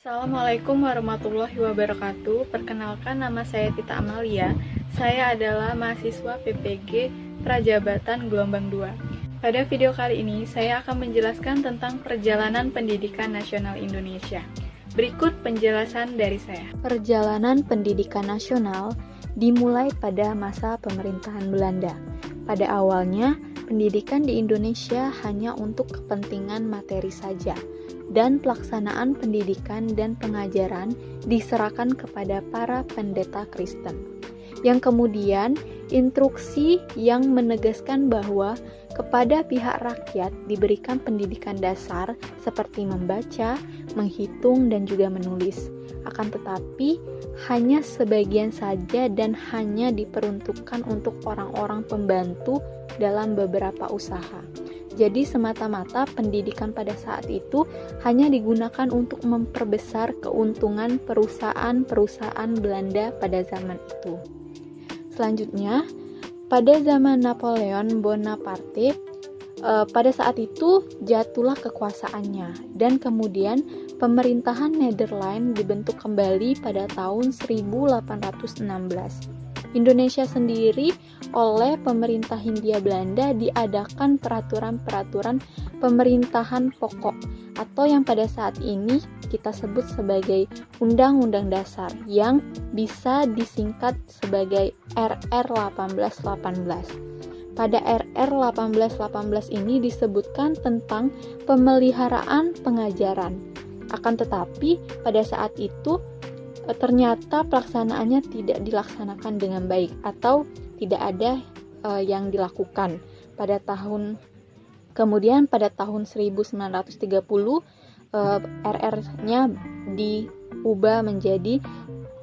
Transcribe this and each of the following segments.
Assalamualaikum warahmatullahi wabarakatuh. Perkenalkan, nama saya Tita Amalia. Saya adalah mahasiswa PPG Prajabatan Gelombang 2. Pada video kali ini, saya akan menjelaskan tentang perjalanan pendidikan nasional Indonesia. Berikut penjelasan dari saya. Perjalanan pendidikan nasional dimulai pada masa pemerintahan Belanda. Pada awalnya, pendidikan di Indonesia hanya untuk kepentingan materi saja, dan pelaksanaan pendidikan dan pengajaran diserahkan kepada para pendeta Kristen. Yang kemudian, instruksi yang menegaskan bahwa kepada pihak rakyat diberikan pendidikan dasar seperti membaca, menghitung, dan juga menulis. Akan tetapi, hanya sebagian saja dan hanya diperuntukkan untuk orang-orang pembantu dalam beberapa usaha. Jadi semata-mata pendidikan pada saat itu hanya digunakan untuk memperbesar keuntungan perusahaan-perusahaan Belanda pada zaman itu. Selanjutnya, pada zaman Napoleon Bonaparte, pada saat itu jatuhlah kekuasaannya, dan kemudian pemerintahan Nederland dibentuk kembali pada tahun 1816. Indonesia sendiri oleh pemerintah Hindia Belanda diadakan peraturan-peraturan pemerintahan pokok atau yang pada saat ini kita sebut sebagai Undang-Undang Dasar yang bisa disingkat sebagai RR 1818. Pada RR 1818 ini disebutkan tentang pemeliharaan pengajaran. Akan tetapi pada saat itu ternyata pelaksanaannya tidak dilaksanakan dengan baik atau tidak ada yang dilakukan. Pada tahun 1930 RR-nya diubah menjadi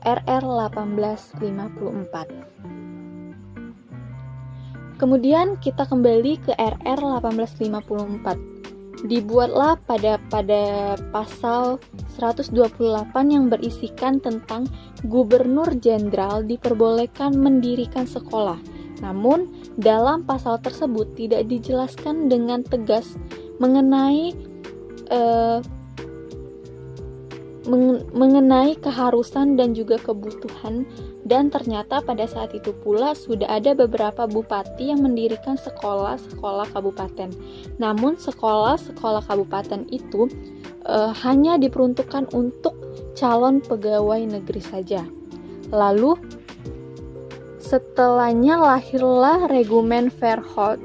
RR 1854. Kemudian kita kembali ke RR 1854. Dibuatlah pada pasal 128 yang berisikan tentang Gubernur Jenderal diperbolehkan mendirikan sekolah. Namun, dalam pasal tersebut tidak dijelaskan dengan tegas mengenai keharusan dan juga kebutuhan, dan ternyata pada saat itu pula sudah ada beberapa bupati yang mendirikan sekolah-sekolah kabupaten. Namun sekolah-sekolah kabupaten itu hanya diperuntukkan untuk calon pegawai negeri saja. Lalu setelahnya lahirlah Regumen Verhoeven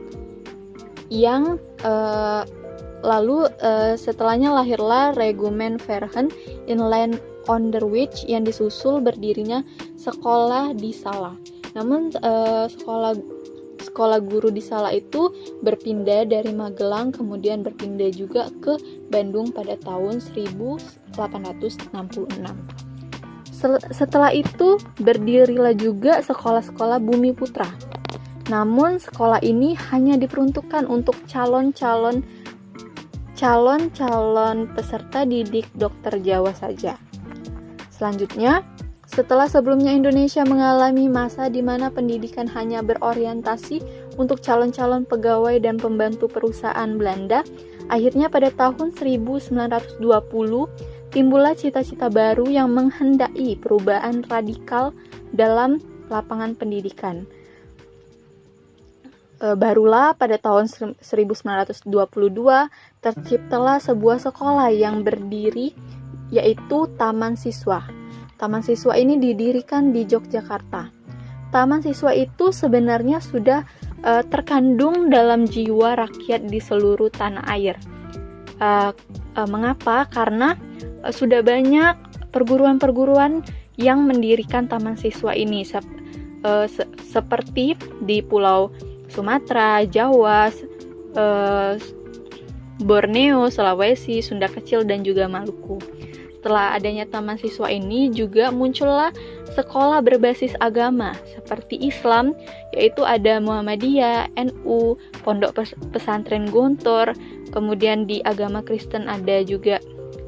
yang Inland Onderwijs yang disusul berdirinya sekolah di Salah. Namun sekolah guru di Salah itu berpindah dari Magelang, kemudian berpindah juga ke Bandung pada tahun 1866. Setelah itu berdirilah juga sekolah-sekolah Bumi Putra. Namun sekolah ini hanya diperuntukkan untuk calon-calon peserta didik dokter Jawa saja. Selanjutnya, setelah sebelumnya Indonesia mengalami masa di mana pendidikan hanya berorientasi untuk calon-calon pegawai dan pembantu perusahaan Belanda, akhirnya pada tahun 1920 timbullah cita-cita baru yang menghendaki perubahan radikal dalam lapangan pendidikan. Barulah pada tahun 1922 terciptalah sebuah sekolah yang berdiri, yaitu Taman Siswa. Taman Siswa ini didirikan di Yogyakarta. Taman Siswa itu sebenarnya sudah terkandung dalam jiwa rakyat di seluruh tanah air. Mengapa? Karena sudah banyak perguruan-perguruan yang mendirikan Taman Siswa ini, seperti di Pulau Sumatera, Jawa, Borneo, Sulawesi, Sunda Kecil, dan juga Maluku. Setelah adanya Taman Siswa ini juga muncullah sekolah berbasis agama seperti Islam, yaitu ada Muhammadiyah, NU, Pondok Pesantren Gontor, kemudian di agama Kristen ada juga,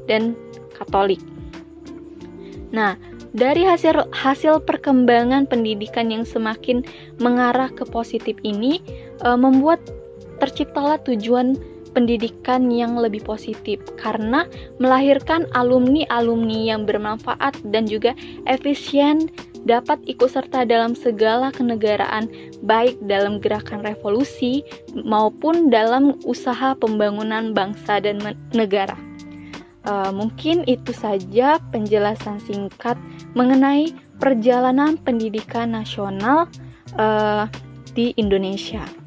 dan Katolik. Nah, dari hasil perkembangan pendidikan yang semakin mengarah ke positif ini, membuat terciptalah tujuan pendidikan yang lebih positif karena melahirkan alumni-alumni yang bermanfaat dan juga efisien, dapat ikut serta dalam segala kenegaraan, baik dalam gerakan revolusi maupun dalam usaha pembangunan bangsa dan negara. Mungkin itu saja penjelasan singkat mengenai perjalanan pendidikan nasional di Indonesia.